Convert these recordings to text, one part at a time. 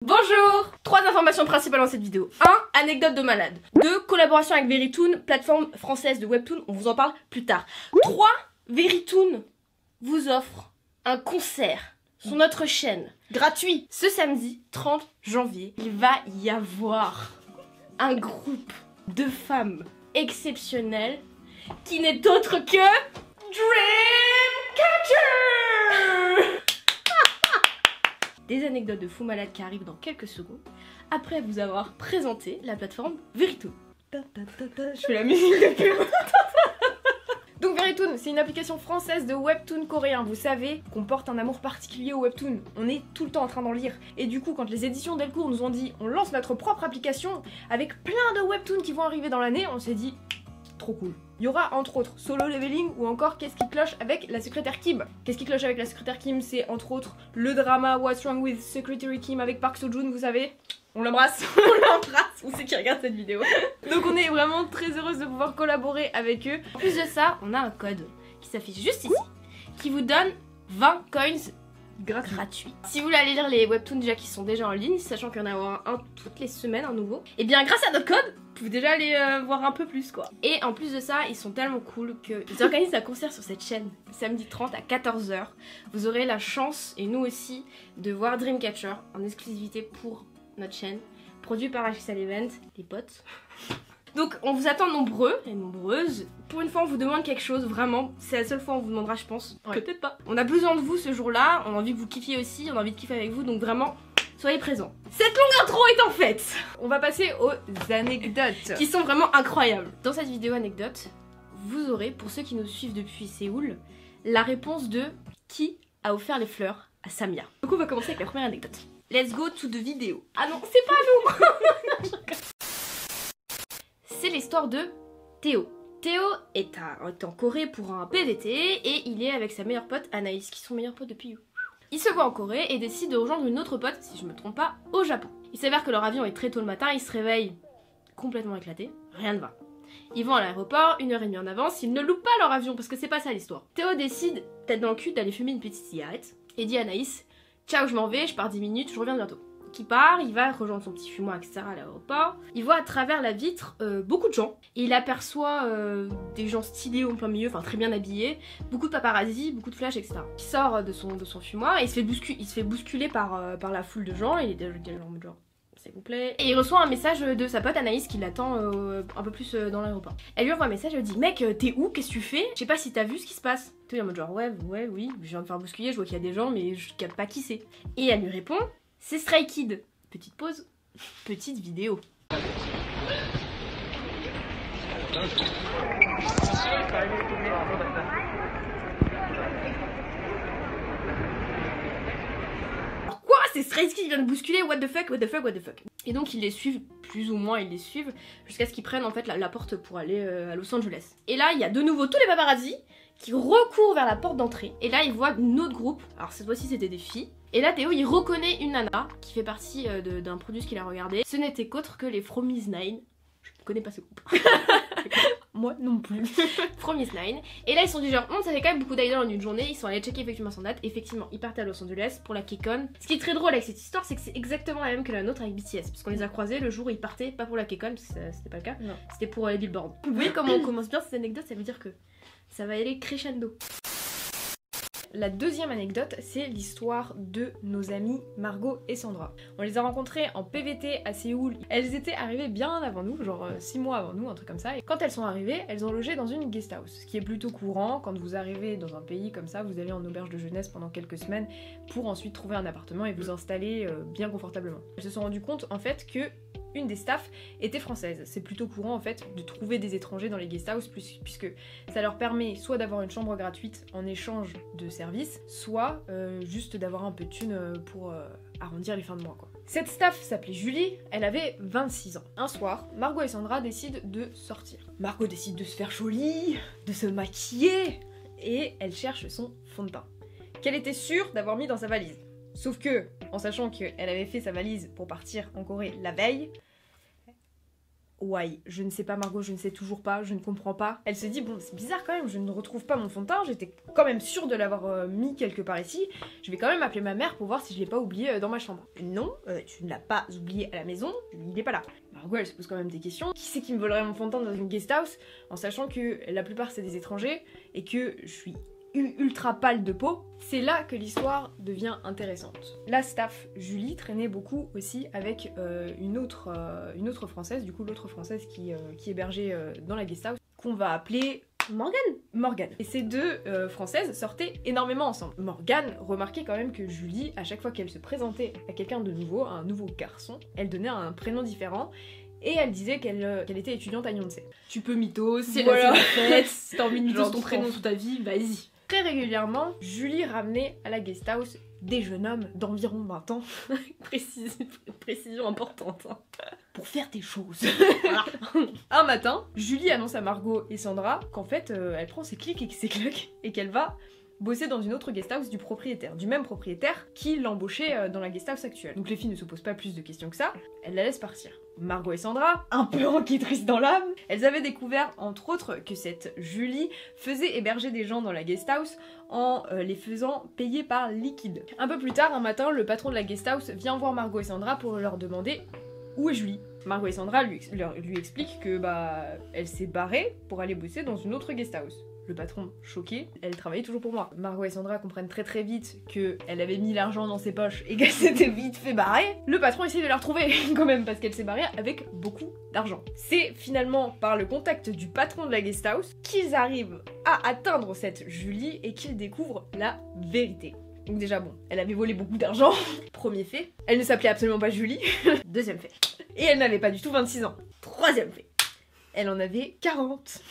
Bonjour! 3 informations principales dans cette vidéo. 1. Anecdote de malade. 2. Collaboration avec Verytoon, plateforme française de webtoon, on vous en parle plus tard. 3. Verytoon vous offre un concert sur notre chaîne. Gratuit. Ce samedi 30 janvier, il va y avoir un groupe de femmes exceptionnelles qui n'est autre que Dreamcatcher. Des anecdotes de fou malade qui arrivent dans quelques secondes après vous avoir présenté la plateforme Verytoon. Je fais la musique de pub. Donc Verytoon, c'est une application française de webtoon coréen. Vous savez qu'on porte un amour particulier au webtoon. On est tout le temps en train d'en lire. Et du coup, quand les éditions Delcourt nous ont dit on lance notre propre application avec plein de webtoons qui vont arriver dans l'année, on s'est dit trop cool. Il y aura entre autres Solo Leveling ou encore Qu'est-ce qui cloche avec la secrétaire Kim. Qu'est-ce qui cloche avec la secrétaire Kim, c'est entre autres le drama What's Wrong with Secretary Kim avec Park Seo-joon, vous savez. On l'embrasse, on sait qui regarde cette vidéo. Donc on est vraiment très heureuse de pouvoir collaborer avec eux. En plus de ça, on a un code qui s'affiche juste ici, qui vous donne 20 coins gratuits. Si vous voulez aller lire les webtoons déjà qui sont déjà en ligne, sachant qu'il y en a un toutes les semaines, un nouveau, et bien grâce à notre code, vous pouvez déjà aller voir un peu plus quoi. Et en plus de ça, ils sont tellement cool qu'ils organisent un concert sur cette chaîne, samedi 30 à 14 h. Vous aurez la chance, et nous aussi, de voir Dreamcatcher en exclusivité pour notre chaîne, produit par HXL Event, les potes. Donc on vous attend nombreux et nombreuses. Pour une fois on vous demande quelque chose, vraiment, c'est la seule fois on vous demandera je pense, ouais. Peut-être pas. On a besoin de vous ce jour-là, on a envie que vous kiffiez aussi, on a envie de kiffer avec vous, donc vraiment, soyez présents. Cette longue intro étant faite, on va passer aux anecdotes qui sont vraiment incroyables. Dans cette vidéo anecdote, vous aurez, pour ceux qui nous suivent depuis Séoul, la réponse de qui a offert les fleurs à Samia. Donc on va commencer avec la première anecdote. Let's go to the vidéo. Ah non, c'est pas nous. C'est l'histoire de Théo. Théo est en Corée pour un PVT et il est avec sa meilleure pote Anaïs, qui sont meilleurs potes depuis. Ils se voient en Corée et décident de rejoindre une autre pote, si je me trompe pas, au Japon. Il s'avère que leur avion est très tôt le matin, ils se réveillent complètement éclatés, rien ne va. Ils vont à l'aéroport, 1h30 en avance, ils ne loupent pas leur avion parce que c'est pas ça l'histoire. Théo décide, tête dans le cul, d'aller fumer une petite cigarette et dit à Anaïs: ciao, je m'en vais, je pars 10 minutes, je reviens bientôt. Qui part, il va rejoindre son petit fumoir, etc. à l'aéroport. Il voit à travers la vitre beaucoup de gens. Et il aperçoit des gens stylés au plein milieu, enfin très bien habillés, beaucoup de paparazzi, beaucoup de flash, etc. Il sort de son fumoir et il se fait bousculer par la foule de gens. Il est déjà en mode genre, s'il vous plaît. Et il reçoit un message de sa pote Anaïs qui l'attend un peu plus dans l'aéroport. Elle lui envoie un message, elle lui dit: mec, t'es où? Qu'est-ce que tu fais? Je sais pas si t'as vu ce qui se passe. Toi, il est en mode genre oui, je viens de faire bousculer, je vois qu'il y a des gens, mais je capte pas qui c'est. Et elle lui répond: c'est Stray Kid. Petite pause, petite vidéo. Alors quoi? C'est Stray Kid qui vient de bousculer? What the fuck, what the fuck, what the fuck. Et donc ils les suivent, plus ou moins ils les suivent, jusqu'à ce qu'ils prennent en fait la porte pour aller à Los Angeles. Et là il y a de nouveau tous les paparazzi qui recourent vers la porte d'entrée. Et là ils voient un autre groupe, alors cette fois-ci c'était des filles. Et là Théo il reconnaît une nana qui fait partie d'un produit qu'il a regardé. Ce n'était qu'autre que les Fromis 9. Je ne connais pas ce groupe. Moi non plus. Fromis 9. Et là ils sont du genre, ça fait quand même beaucoup d'idoles en une journée. Ils sont allés checker effectivement son date. Effectivement ils partent à Los Angeles pour la KCON. Ce qui est très drôle avec cette histoire, c'est que c'est exactement la même que la nôtre avec BTS. Parce qu'on les a croisés le jour où ils partaient, pas pour la KCON, parce que c'était pas le cas. C'était pour les billboards. Vous voyez comment on commence bien cette anecdote, ça veut dire que ça va aller crescendo. La deuxième anecdote, c'est l'histoire de nos amies Margot et Sandra. On les a rencontrées en PVT à Séoul. Elles étaient arrivées bien avant nous, genre 6 mois avant nous, un truc comme ça. Et quand elles sont arrivées, elles ont logé dans une guest house. Ce qui est plutôt courant, quand vous arrivez dans un pays comme ça, vous allez en auberge de jeunesse pendant quelques semaines pour ensuite trouver un appartement et vous installer bien confortablement. Elles se sont rendues compte en fait que une des staffs était française. C'est plutôt courant en fait de trouver des étrangers dans les guest houses puisque ça leur permet soit d'avoir une chambre gratuite en échange de services, soit juste d'avoir un peu de thunes pour arrondir les fins de mois quoi. Cette staff s'appelait Julie, elle avait 26 ans. Un soir, Margot et Sandra décident de sortir. Margot décide de se faire jolie, de se maquiller et elle cherche son fond de teint qu'elle était sûre d'avoir mis dans sa valise. Sauf que, en sachant qu'elle avait fait sa valise pour partir en Corée la veille, Why? Je ne sais pas Margot, je ne sais toujours pas, je ne comprends pas. Elle se dit bon c'est bizarre quand même, je ne retrouve pas mon fond de teint, j'étais quand même sûre de l'avoir mis quelque part ici. Je vais quand même appeler ma mère pour voir si je l'ai pas oublié dans ma chambre. Non, tu ne l'as pas oublié à la maison, il n'est pas là. Margot elle se pose quand même des questions. Qui c'est qui me volerait mon fond de teint dans une guest house en sachant que la plupart c'est des étrangers et que je suis ultra pâle de peau? C'est là que l'histoire devient intéressante. La staff Julie traînait beaucoup aussi avec une autre française, du coup l'autre française qui hébergeait dans la guest house, qu'on va appeler Morgane. Et ces deux françaises sortaient énormément ensemble. Morgane remarquait quand même que Julie, à chaque fois qu'elle se présentait à quelqu'un de nouveau, à un nouveau garçon, elle donnait un prénom différent. Et elle disait qu'elle était étudiante à Yonsei. Tu peux mythos, c'est voilà. la fête, si t'as envie de mythos Genre, ton prénom toute ta vie, vas-y. Très régulièrement, Julie ramenait à la guest house des jeunes hommes d'environ 20 ans. Précision importante. Hein. Pour faire des choses. Voilà. Un matin, Julie annonce à Margot et Sandra qu'en fait, elle prend ses clics et ses claques et qu'elle va bosser dans une autre guest house du même propriétaire qui l'embauchait dans la guest house actuelle. Donc les filles ne se posent pas plus de questions que ça, elles la laissent partir. Margot et Sandra, un peu enquêtrices dans l'âme, elles avaient découvert entre autres que cette Julie faisait héberger des gens dans la guest house en les faisant payer par liquide. Un peu plus tard, un matin, le patron de la guest house vient voir Margot et Sandra pour leur demander où est Julie. Margot et Sandra lui expliquent que elle s'est barrée pour aller bosser dans une autre guest house. Le patron, choqué, elle travaillait toujours pour moi. Margot et Sandra comprennent très vite qu'elle avait mis l'argent dans ses poches et qu'elle s'était vite fait barrer. Le patron essaye de la retrouver quand même parce qu'elle s'est barrée avec beaucoup d'argent. C'est finalement par le contact du patron de la guest house qu'ils arrivent à atteindre cette Julie et qu'ils découvrent la vérité. Donc déjà bon, elle avait volé beaucoup d'argent. Premier fait. Elle ne s'appelait absolument pas Julie. Deuxième fait. Et elle n'avait pas du tout 26 ans. Troisième fait. Elle en avait 40.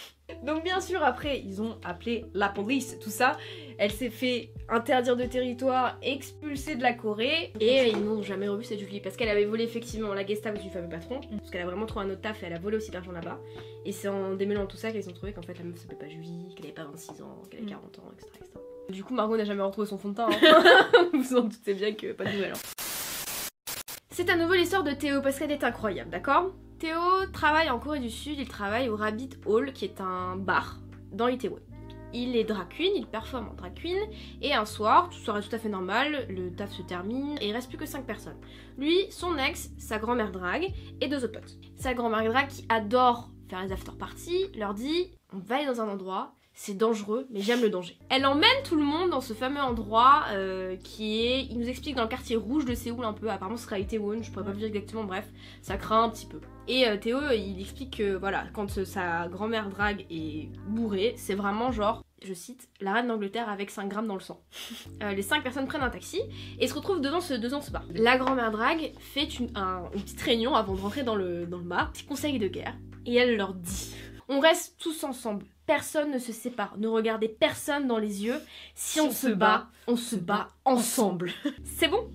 Donc bien sûr après ils ont appelé la police, tout ça. Elle s'est fait interdire de territoire, expulsée de la Corée. Et ils n'ont jamais revu cette Julie parce qu'elle avait volé effectivement la guest house du fameux patron. Parce qu'elle a vraiment trouvé un autre taf et elle a volé aussi d'argent là-bas. Et c'est en démêlant tout ça qu'ils ont trouvé qu'en fait la meuf s'appelait pas Julie, qu'elle avait pas 26 ans, qu'elle avait 40 ans, etc. Du coup Margot n'a jamais retrouvé son fond de teint. Hein. Vous en doutez bien que pas de nouvelles. C'est à nouveau l'histoire de Théo parce qu'elle est incroyable, d'accord? Théo travaille en Corée du Sud, il travaille au Rabbit Hall qui est un bar dans l'Itaewon. Il est drag queen, il performe en drag queen et un soir, tout serait tout à fait normal, le taf se termine et il reste plus que 5 personnes. Lui, son ex, sa grand-mère drag et 2 autres potes. Sa grand-mère drag qui adore faire les after parties leur dit on va aller dans un endroit, c'est dangereux, mais j'aime le danger. Elle emmène tout le monde dans ce fameux endroit qui est... Il nous explique dans le quartier rouge de Séoul un peu, apparemment ce sera Itaewon, je pourrais pas vous dire exactement, bref, ça craint un petit peu. Et Théo, il explique que voilà, quand sa grand-mère drague est bourrée, c'est vraiment genre, je cite, la reine d'Angleterre avec 5 grammes dans le sang. Les 5 personnes prennent un taxi et se retrouvent devant ce bar. La grand-mère drague fait une petite réunion avant de rentrer dans le bar, petit conseil de guerre, et elle leur dit... On reste tous ensemble, personne ne se sépare, ne regardez personne dans les yeux, si on se bat, on se bat ensemble. C'est bon?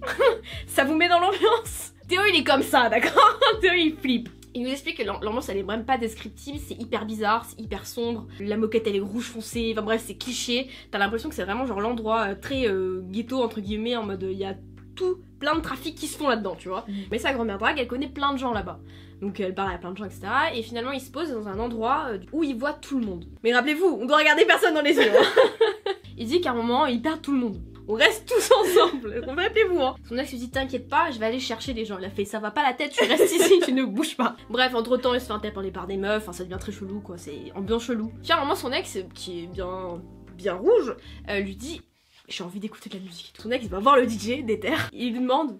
Ça vous met dans l'ambiance? Théo il est comme ça, d'accord? Théo il flippe. Il nous explique que l'ambiance elle est vraiment pas descriptive, c'est hyper bizarre, c'est hyper sombre, la moquette elle est rouge foncé, enfin bref c'est cliché, t'as l'impression que c'est vraiment genre l'endroit très ghetto entre guillemets, en mode il y a tout, plein de trafic qui se font là-dedans, tu vois. Mais sa grand-mère drague elle connaît plein de gens là-bas. Donc elle parle à plein de gens, etc. Et finalement il se pose dans un endroit où il voit tout le monde. Mais rappelez-vous, on doit regarder personne dans les yeux. Hein. Il dit qu'à un moment il perd tout le monde. On reste tous ensemble, rappelez-vous hein. Son ex lui dit t'inquiète pas, je vais aller chercher les gens. Il a fait ça va pas la tête, tu restes ici, tu ne bouges pas. Bref, entre temps il se fait interpeller par des meufs, enfin ça devient très chelou quoi, c'est ambiance chelou. Puis à un moment son ex, qui est bien rouge, lui dit j'ai envie d'écouter de la musique. Son ex il va voir le DJ d'Ether, il lui demande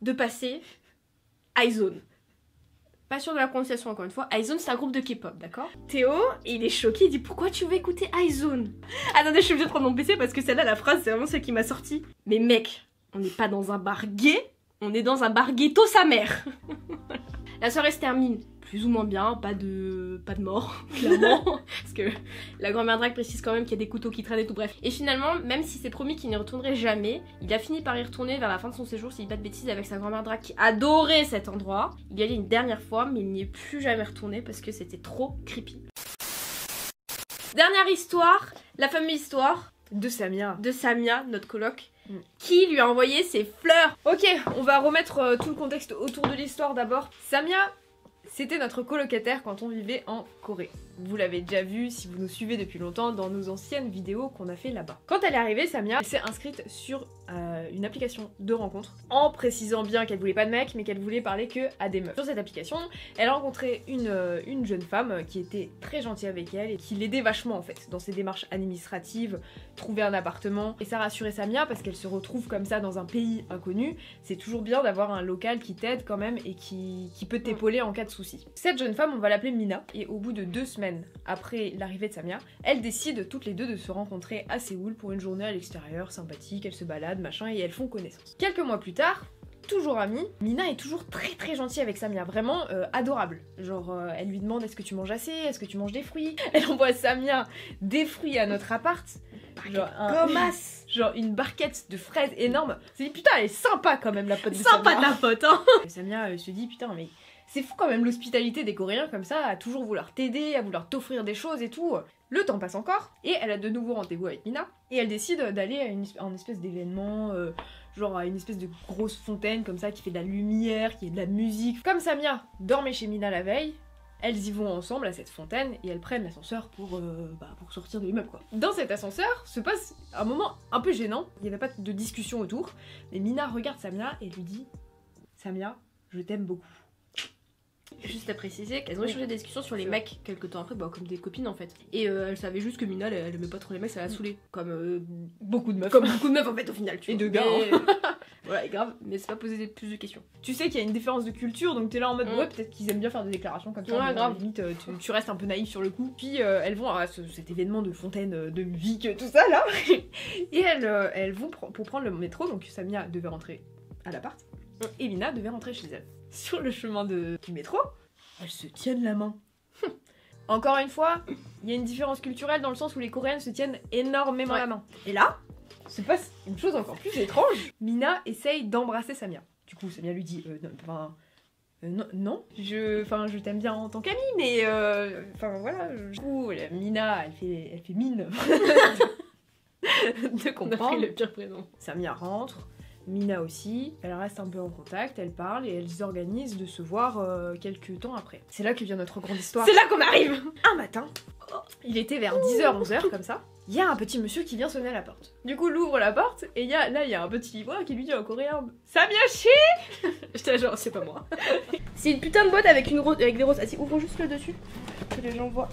de passer iZone. Pas sûr de la prononciation encore une fois. iZone c'est un groupe de K-pop, d'accord? Théo, il est choqué, il dit pourquoi tu veux écouter iZone? Attendez, je suis obligée de prendre mon PC parce que celle-là, la phrase, c'est vraiment celle qui m'a sorti. Mais mec, on n'est pas dans un bar gay, on est dans un bar ghetto sa mère. La soirée se termine plus ou moins bien, pas de mort, clairement. Parce que la grand-mère drague précise quand même qu'il y a des couteaux qui traînent et tout, bref. Et finalement, même si c'est promis qu'il n'y retournerait jamais, il a fini par y retourner vers la fin de son séjour, s'il dit pas de bêtises, avec sa grand-mère drague qui adorait cet endroit. Il y allait une dernière fois, mais il n'y est plus jamais retourné parce que c'était trop creepy. Dernière histoire, la fameuse histoire de Samia, notre coloc. Qui lui a envoyé ses fleurs. Ok, on va remettre tout le contexte autour de l'histoire d'abord. Samia C'était notre colocataire quand on vivait en Corée. Vous l'avez déjà vu si vous nous suivez depuis longtemps dans nos anciennes vidéos qu'on a fait là-bas. Quand elle est arrivée, Samia s'est inscrite sur une application de rencontre en précisant bien qu'elle voulait pas de mec mais qu'elle voulait parler que à des meufs. Sur cette application, elle a rencontré une jeune femme qui était très gentille avec elle et qui l'aidait vachement en fait dans ses démarches administratives, trouver un appartement. Et ça rassurait Samia parce qu'elle se retrouve comme ça dans un pays inconnu. C'est toujours bien d'avoir un local qui t'aide quand même et qui peut t'épauler en cas de soucis. Cette jeune femme, on va l'appeler Mina, et au bout de 2 semaines après l'arrivée de Samia, elles décident toutes les deux de se rencontrer à Séoul pour une journée à l'extérieur, sympathique, elles se baladent, machin, et elles font connaissance. Quelques mois plus tard, toujours amie, Mina est toujours très gentille avec Samia, vraiment adorable. Genre, elle lui demande est-ce que tu manges assez, est-ce que tu manges des fruits. Elle envoie Samia des fruits à notre appart. Genre une barquette de fraises énorme. C'est dit putain, elle est sympa quand même la pote de Samia. Sympa ta pote, hein. Samia se dit putain mais c'est fou quand même l'hospitalité des Coréens comme ça, à toujours vouloir t'aider, à vouloir t'offrir des choses et tout. Le temps passe encore, et elle a de nouveau rendez-vous avec Mina, et elle décide d'aller à une espèce d'événement, genre à une espèce de grosse fontaine comme ça qui fait de la lumière, qui est de la musique. Comme Samia dormait chez Mina la veille, elles y vont ensemble à cette fontaine et elles prennent l'ascenseur pour sortir de l'immeuble quoi. Dans cet ascenseur se passe un moment un peu gênant, il n'y avait pas de discussion autour, mais Mina regarde Samia et lui dit « Samia, je t'aime beaucoup ». Juste à préciser qu'elles ont échangé des discussions sur les mecs quelques temps après, comme des copines en fait. Et elle savait juste que Mina elle aimait pas trop les mecs, ça l'a saoulée. Comme beaucoup de meufs. Comme beaucoup de meufs en fait au final, tu et vois. de gars. Voilà, grave, mais c'est pas poser plus de questions. Tu sais qu'il y a une différence de culture, donc t'es là en mode ouais, peut-être qu'ils aiment bien faire des déclarations comme ça. Ouais, grave. Limite, tu restes un peu naïf sur le coup. Puis elles vont à cet événement de fontaine, de musique, tout ça là. Et elles vont pour prendre le métro, donc Samia devait rentrer à l'appart. Et Mina devait rentrer chez elle. Sur le chemin du métro, elles se tiennent la main. Encore une fois, il y a une différence culturelle dans le sens où les Coréennes se tiennent énormément la main. Et là, se passe une chose encore plus étrange. Mina essaye d'embrasser Samia. Du coup, Samia lui dit non, je t'aime bien en tant qu'amie, mais voilà. Du coup, Mina, elle fait mine de comprendre. On a pris le pire prénom. Samia rentre. Mina aussi, elle reste un peu en contact, elle parle et elles organisent de se voir quelques temps après. C'est là que vient notre grande histoire. C'est là qu'on arrive. Un matin, il était vers 10h, 11h comme ça, il y a un petit monsieur qui vient sonner à la porte. Du coup, il ouvre la porte et il y a un petit voix qui lui dit en coréen « Samia chi !» J'étais genre, c'est pas moi. C'est une putain de boîte avec des roses. Vas-y, ouvre juste le dessus, que les gens voient.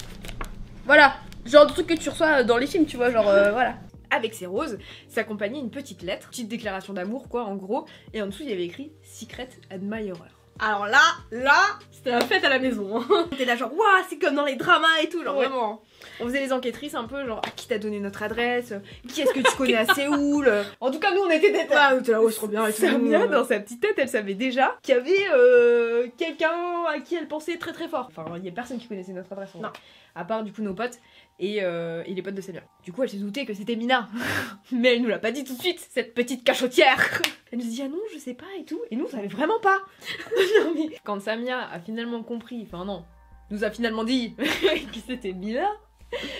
Voilà, genre de truc que tu reçois dans les films, tu vois, genre voilà. Avec ces roses, s'accompagnait une petite lettre, petite déclaration d'amour quoi en gros, et en dessous il y avait écrit Secret Admirer. Alors là, c'était la fête à la maison. T'es là genre, waouh, c'est comme dans les dramas et tout, genre vraiment. On faisait les enquêtrices un peu genre, à qui t'a donné notre adresse, qui est-ce que tu connais à Séoul. En tout cas nous on était des têtes. Ah, t'es là, oh, c'est trop bien et tout. Samia dans sa petite tête, elle savait déjà qu'il y avait quelqu'un à qui elle pensait très fort. Enfin, il y a personne qui connaissait notre adresse. Non. À part du coup nos potes et les potes de Samia. Du coup elle s'est doutée que c'était Mina. Mais elle nous l'a pas dit tout de suite, cette petite cachotière. Elle nous dit ah non je sais pas et tout. Et nous on savait vraiment pas. Non, mais... Quand Samia a finalement compris, nous a finalement dit que c'était Mina,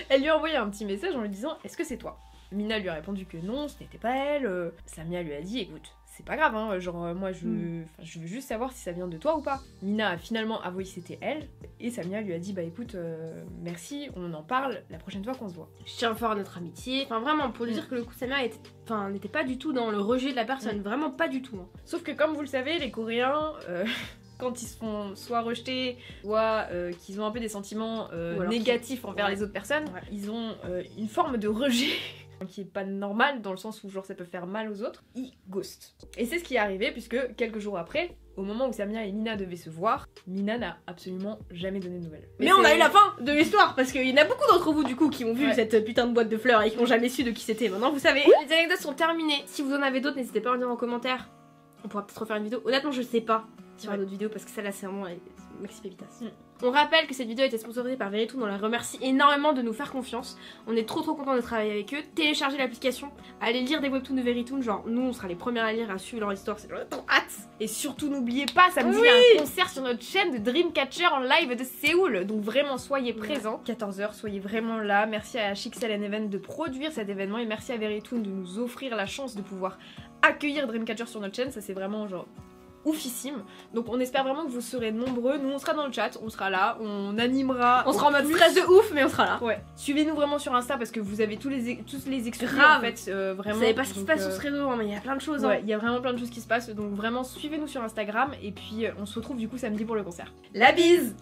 elle lui a envoyé un petit message en lui disant est-ce que c'est toi? Mina lui a répondu que non, ce n'était pas elle. Samia lui a dit écoute, c'est pas grave, hein, genre moi je veux juste savoir si ça vient de toi ou pas. Mina a finalement avoué que c'était elle, et Samia lui a dit bah écoute, merci, on en parle la prochaine fois qu'on se voit. Je tiens fort à notre amitié, enfin vraiment pour dire que le coup Samia n'était pas du tout dans le rejet de la personne, vraiment pas du tout. Hein. Sauf que comme vous le savez, les Coréens... quand ils se font soit rejetés, soit qu'ils ont un peu des sentiments négatifs envers les autres personnes, ils ont une forme de rejet qui est pas normal dans le sens où genre ça peut faire mal aux autres, ils ghostent. Et c'est ce qui est arrivé puisque quelques jours après, au moment où Samia et Mina devaient se voir, Mina n'a absolument jamais donné de nouvelles. Mais on a eu la fin de l'histoire parce qu'il y en a beaucoup d'entre vous du coup qui ont vu cette putain de boîte de fleurs et qui n'ont jamais su de qui c'était. Maintenant vous savez, les anecdotes sont terminées. Si vous en avez d'autres, n'hésitez pas à en dire en commentaire. On pourra peut-être refaire une vidéo. Honnêtement, je sais pas s'il y aura d'autres vidéos parce que celle-là, c'est vraiment Maxi Pépitas. On rappelle que cette vidéo a été sponsorisée par Veritune. On les remercie énormément de nous faire confiance. On est trop contents de travailler avec eux. Téléchargez l'application, allez lire des webtoons de Veritune. Genre, nous, on sera les premières à lire, à suivre leur histoire. C'est trop hâte. Et surtout, n'oubliez pas, samedi, il y a un concert sur notre chaîne de Dreamcatcher en live de Séoul. Donc vraiment, soyez présents. 14h, soyez vraiment là. Merci à Chixel Event de produire cet événement et merci à Veritune de nous offrir la chance de pouvoir accueillir Dreamcatcher sur notre chaîne. Ça, c'est vraiment genre oufissime. Donc on espère vraiment que vous serez nombreux. Nous on sera dans le chat, on sera là, on animera. On sera en mode stress de ouf, mais on sera là. Ouais. Suivez-nous vraiment sur Insta parce que vous avez tous les exclus Grave. en fait. Vraiment. Vous savez pas ce qui se Donc, passe sur ce réseau, hein, mais il y a plein de choses. Ouais, il y a vraiment plein de choses qui se passent. Donc vraiment suivez-nous sur Instagram et puis on se retrouve du coup samedi pour le concert. La bise!